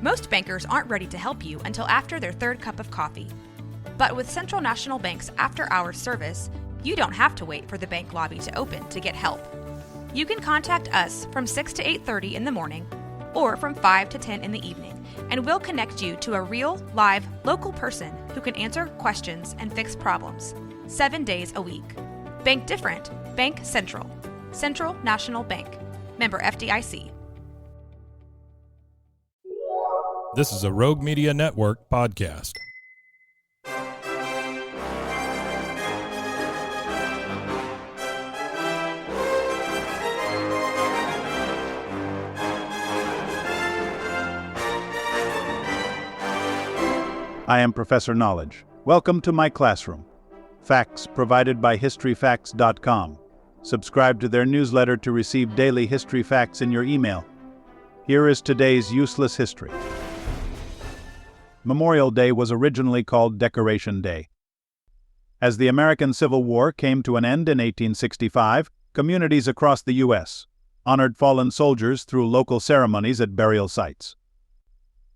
Most bankers aren't ready to help you until after their third cup of coffee. But with Central National Bank's after-hours service, you don't have to wait for the bank lobby to open to get help. You can contact us from 6 to 8:30 in the morning or from 5 to 10 in the evening, and we'll connect you to a real, live, local person who can answer questions and fix problems 7 days a week. Bank different. Bank Central. Central National Bank. Member FDIC. This is a Rogue Media Network podcast. I am Professor Knowledge. Welcome to my classroom. Facts provided by historyfacts.com. Subscribe to their newsletter to receive daily history facts in your email. Here is today's useless history. Memorial Day was originally called Decoration Day. As the American Civil War came to an end in 1865, communities across the U.S. honored fallen soldiers through local ceremonies at burial sites.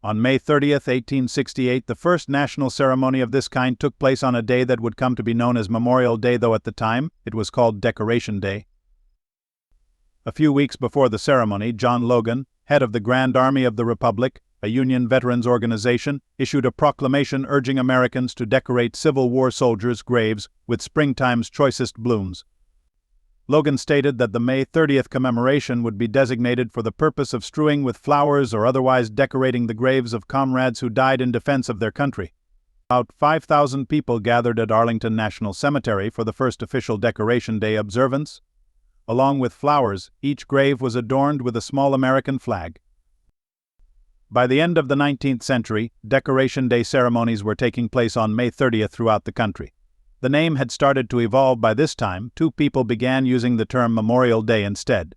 On May 30th, 1868, the first national ceremony of this kind took place on a day that would come to be known as Memorial Day, though at the time it was called Decoration Day. A few weeks before the ceremony, John Logan, head of the Grand Army of the Republic, a Union veterans organization, issued a proclamation urging Americans to decorate Civil War soldiers' graves with springtime's choicest blooms. Logan stated that the May 30th commemoration would be designated for the purpose of strewing with flowers or otherwise decorating the graves of comrades who died in defense of their country. About 5,000 people gathered at Arlington National Cemetery for the first official Decoration Day observance. Along with flowers, each grave was adorned with a small American flag. By the end of the 19th century, Decoration Day ceremonies were taking place on May 30th throughout the country. The name had started to evolve by this time. Two people began using the term Memorial Day instead.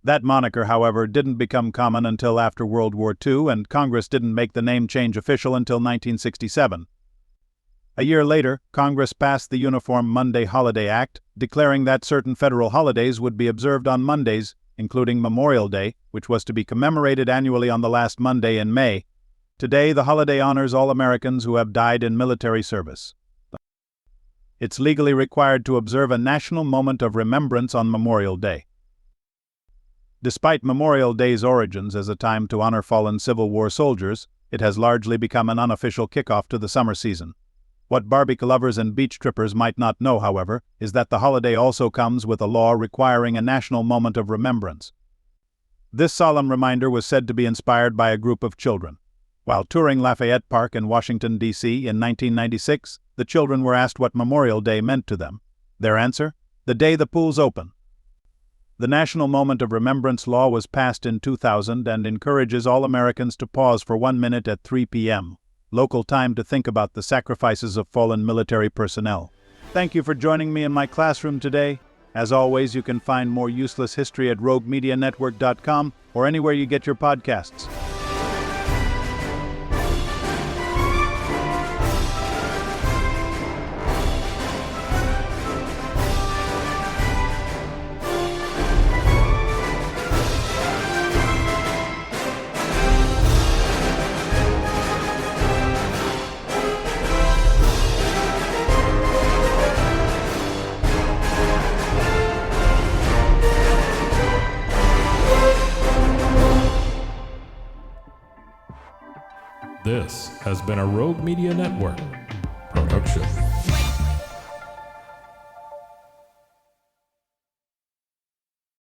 That moniker, however, didn't become common until after World War II, and Congress didn't make the name change official until 1967. A year later, Congress passed the Uniform Monday Holiday Act, declaring that certain federal holidays would be observed on Mondays, including Memorial Day, which was to be commemorated annually on the last Monday in May. Today, the holiday honors all Americans who have died in military service. It's legally required to observe a national moment of remembrance on Memorial Day. Despite Memorial Day's origins as a time to honor fallen Civil War soldiers, it has largely become an unofficial kickoff to the summer season. What barbecue lovers and beach trippers might not know, however, is that the holiday also comes with a law requiring a national moment of remembrance. This solemn reminder was said to be inspired by a group of children. While touring Lafayette Park in Washington, D.C. in 1996, the children were asked what Memorial Day meant to them. Their answer? The day the pools open. The National Moment of Remembrance law was passed in 2000 and encourages all Americans to pause for 1 minute at 3 p.m. local time to think about the sacrifices of fallen military personnel. Thank you for joining me in my classroom today. As always, you can find more useless history at roguemedianetwork.com or anywhere you get your podcasts. This has been a Rogue Media Network